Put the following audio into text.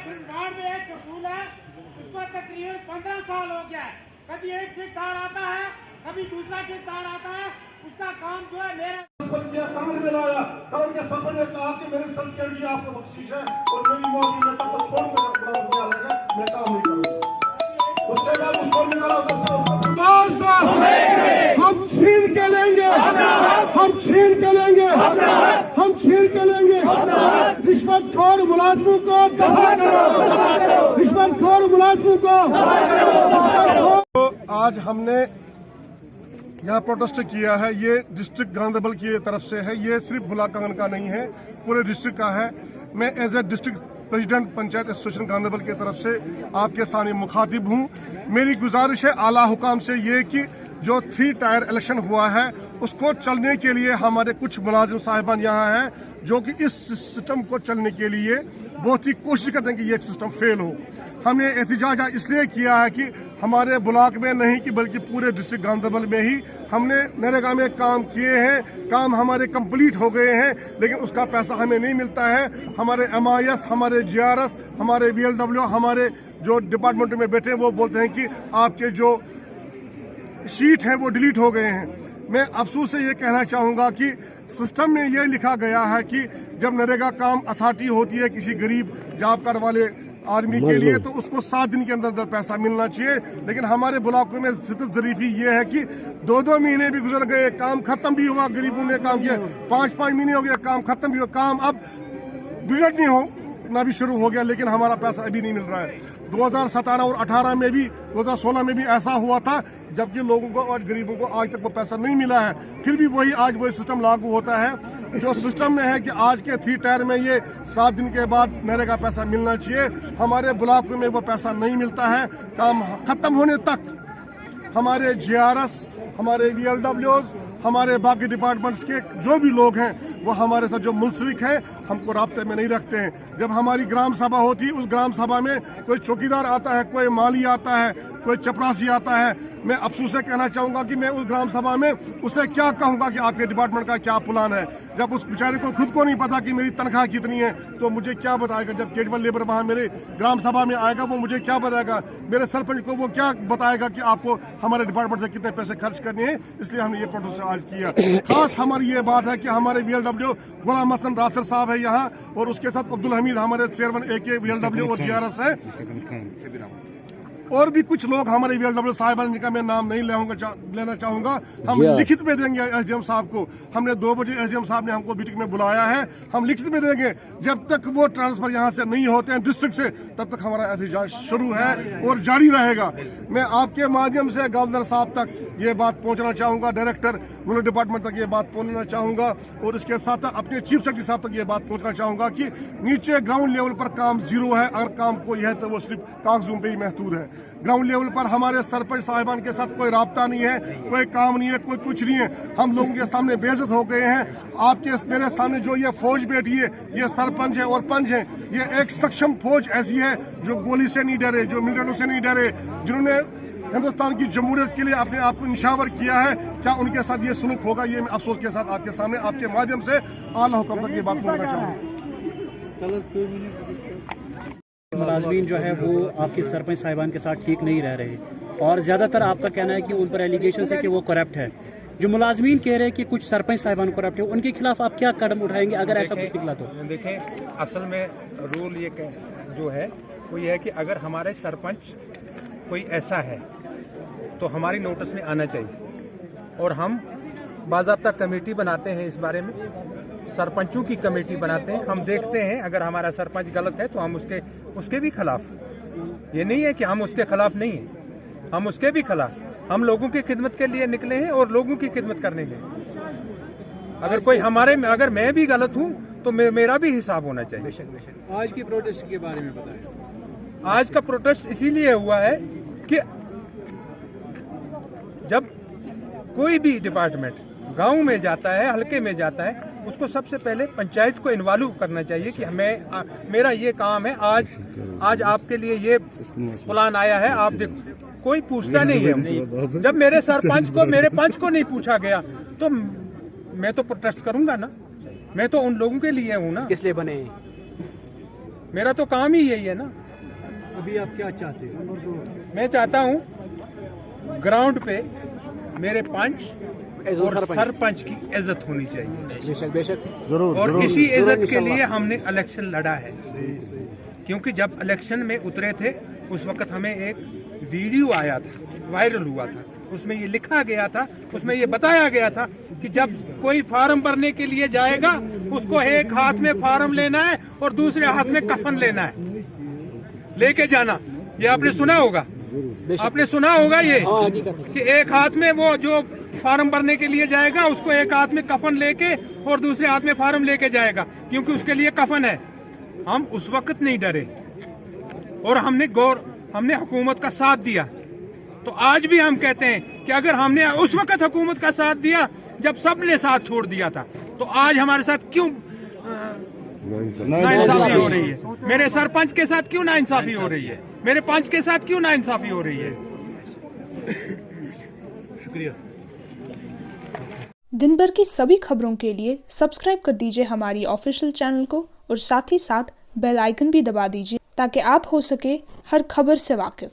Ward में एक school है, उसको तकरीबन 15 साल हो गया है। कभी एक ठेकेदार आता है, कभी दूसरा ठेकेदार आता है, उसका काम जो है मेरा काम में लाया। काम के सरपंच ने कहा कि मेरे सर्टिफिकेट की आपको बख्शीश है और मेरी मौजूद में तब तक छोड़ कर मैं काम नहीं करूँगा। उसके बाद उसको निकाला हम छीन के लेंगे, हम छीन के लेंगे, हम छीन के लेंगे। रिश्वतखोर मुलाजमों को दफा करो, रिश्वतखोर मुलाजमों को। तो आज हमने यहाँ प्रोटेस्ट किया है। ये डिस्ट्रिक्ट गांधरबल की तरफ से है, ये सिर्फ बुलाकान का नहीं है, पूरे डिस्ट्रिक्ट का है। मैं as a district president panchayat association Ganderbal की तरफ से आपके सामने मुखातिब हूँ। मेरी गुजारिश है आला हुकाम से ये कि जो 3 टायर इलेक्शन हुआ है उसको चलने के लिए हमारे कुछ मुलाजिम साहिबान यहाँ हैं जो कि इस सिस्टम को चलने के लिए बहुत ही कोशिश करते हैं कि ये सिस्टम फेल हो। हमने एहतजाज इसलिए किया है कि हमारे ब्लॉक में नहीं कि बल्कि पूरे डिस्ट्रिक्ट गांधरबल में ही हमने नरेगा में काम किए हैं, काम हमारे कंप्लीट हो गए हैं, लेकिन उसका पैसा हमें नहीं मिलता है। हमारे MIS, हमारे GRS, हमारे VLW, हमारे जो डिपार्टमेंट में बैठे वो बोलते हैं कि आपके जो शीट हैं वो डिलीट हो गए हैं। मैं अफसोस से ये कहना चाहूँगा कि सिस्टम में ये लिखा गया है कि जब नरेगा काम अथॉरिटी होती है किसी गरीब जॉब कार्ड वाले आदमी के लिए तो उसको 7 दिन के अंदर पैसा मिलना चाहिए, लेकिन हमारे ब्लॉकों में सिर्फ जरीफी ये है कि 2-2 महीने भी गुजर गए, काम खत्म भी हुआ, गरीबों ने काम किया, 5-5 महीने हो गया, काम खत्म भी हुआ, काम अब बिगड़ नहीं हो ना भी शुरू हो गया, लेकिन हमारा पैसा अभी नहीं मिल रहा है। 2017 और 18 में भी 2016 में भी ऐसा हुआ था, जबकि लोगों को और गरीबों को आज तक वो पैसा नहीं मिला है। फिर भी आज वही सिस्टम लागू होता है जो सिस्टम में है कि आज के 3 टायर में ये 7 दिन के बाद नरेगा पैसा मिलना चाहिए। हमारे ब्लॉक में वो पैसा नहीं मिलता है। काम खत्म होने तक हमारे GRS, हमारे VLWs, हमारे बाकी डिपार्टमेंट्स के जो भी लोग हैं वो हमारे साथ जो मुंसलिक हैं हमको राब्ते में नहीं रखते हैं। जब हमारी ग्राम सभा होती है, उस ग्राम सभा में कोई चौकीदार आता है, कोई माली आता है, कोई चपरासी आता है। मैं अफसोस से कहना चाहूँगा कि मैं उस ग्राम सभा में उसे क्या कहूँगा कि आपके डिपार्टमेंट का क्या प्लान है, जब उस बेचारे को खुद को नहीं पता कि मेरी तनख्वाह कितनी है तो मुझे क्या बताएगा। जब कैजुअल लेबर वहाँ मेरे ग्राम सभा में आएगा वो मुझे क्या बताएगा, मेरे सरपंच को वो क्या बताएगा कि आपको हमारे डिपार्टमेंट से कितने पैसे खर्च करने हैं। इसलिए हमने ये प्रोटेस्ट आज किया। खास हमारी ये बात है कि हमारे VLW गुलाम हसन रासर साहब है यहाँ, और उसके साथ अब्दुल हमीद हमारे चेयरमैन AK VLW और GRS है, और भी कुछ लोग हमारे VLW साहिबान जिनका मैं नाम नहीं लेना चाहूंगा। हम लिखित में देंगे SDM साहब को। हमने 2 बजे SDM साहब ने हमको मीटिंग में बुलाया है, हम लिखित में देंगे। जब तक वो ट्रांसफर यहाँ से नहीं होते हैं डिस्ट्रिक्ट से, तब तक हमारा एहतजाज शुरू है और जारी रहेगा। मैं आपके माध्यम से गवर्नर साहब तक ये बात पहुँचाना चाहूँगा, डायरेक्टर रूरल डिपार्टमेंट तक ये बात पहुँचाना चाहूँगा, और इसके साथ अपने चीफ सेक्रेटरी साहब तक ये बात पहुँचना चाहूँगा कि नीचे ग्राउंड लेवल पर काम जीरो है। अगर काम कोई है तो वो सिर्फ कागजों पे ही महदूद है। ग्राउंड लेवल पर हमारे सरपंच साहिबान के साथ कोई राब्ता नहीं है, कोई काम नहीं है, कोई कुछ नहीं है। हम लोगों के सामने बेइज्जत हो गए हैं। आपके मेरे सामने जो ये फौज बैठी है, ये सरपंच है और पंच है। ये एक सक्षम फौज ऐसी है जो गोली से नहीं डरे, जो मिलिटेंटों से नहीं डरे, जिन्होंने हिंदुस्तान की जमहूरियत के लिए अपने आप को निशावर किया है। क्या उनके साथ ये सलूक होगा, ये मैं अफसोस के साथ आपके सामने आपके माध्यम से आला हुक्म तक ये बात बोलना चाहूँगा। मुलाजमीन जो है वो आपके सरपंच साहिबान के साथ ठीक नहीं रह रहे, और ज़्यादातर आपका कहना है कि उन पर एलिगेशन है कि वो करप्ट है। जो मुलाजमीन कह रहे हैं कि कुछ सरपंच साहिबान करप्ट है, उनके खिलाफ आप क्या कदम उठाएंगे अगर ऐसा कुछ निकला तो? देखें, असल में रूल ये जो है वो ये है कि अगर हमारे सरपंच कोई ऐसा है तो हमारी नोटिस में आना चाहिए, और हम बाज़ाब्ता कमेटी बनाते हैं, इस बारे में सरपंचों की कमेटी बनाते हैं। हम देखते हैं अगर हमारा सरपंच गलत है तो हम उसके भी खिलाफ, ये नहीं है कि हम उसके खिलाफ नहीं हैं, हम उसके भी खिलाफ, हम लोगों की खिदमत के लिए निकले हैं और लोगों की खिदमत करने के। अगर कोई अगर मैं भी गलत हूं तो मेरा भी हिसाब होना चाहिए। आज की प्रोटेस्ट के बारे में बताएं। आज का प्रोटेस्ट इसीलिए हुआ है कि जब कोई भी डिपार्टमेंट गांव में जाता है, हल्के में जाता है, उसको सबसे पहले पंचायत को इन्वॉल्व करना चाहिए कि मेरा ये काम है, आज आपके लिए ये प्लान आया है, आप देखो। कोई पूछता नहीं है। जब मेरे सरपंच को, मेरे पंच को नहीं पूछा गया तो मैं तो प्रोटेस्ट करूंगा ना। मैं तो उन लोगों के लिए हूँ ना। किस लिए बने? मेरा तो काम ही यही है ना। अभी आप क्या चाहते हो? मैं चाहता हूँ ग्राउंड पे मेरे पंच और सरपंच की इज्जत होनी चाहिए। बेशक बेशक। और इसी इज्जत के लिए हमने इलेक्शन लड़ा है। क्योंकि जब इलेक्शन में उतरे थे उस वक्त हमें एक वीडियो आया था, वायरल हुआ था, उसमें ये लिखा गया था, उसमें ये बताया गया था कि जब कोई फार्म भरने के लिए जाएगा उसको एक हाथ में फार्म लेना है और दूसरे हाथ में कफन लेना है, लेके जाना। ये आपने सुना होगा, आपने सुना होगा ये कि एक हाथ में वो जो फार्म भरने के लिए जाएगा उसको एक हाथ में कफन लेके और दूसरे हाथ में फार्म लेके जाएगा, क्योंकि उसके लिए कफन है। हम उस वक्त नहीं डरे और हमने हुकूमत का साथ दिया। तो आज भी हम कहते हैं कि अगर हमने उस वक्त हुकूमत का साथ दिया जब सबने साथ छोड़ दिया था, तो आज हमारे साथ क्यों नाइंसाफी हो रही है? मेरे सरपंच के साथ क्यों नाइंसाफी हो रही है? मेरे पंच के साथ क्यों नाइंसाफी हो रही है? शुक्रिया। दिन भर की सभी खबरों के लिए सब्सक्राइब कर दीजिए हमारी ऑफिशियल चैनल को और साथ ही साथ बेल आइकन भी दबा दीजिए ताकि आप हो सके हर खबर से वाकिफ।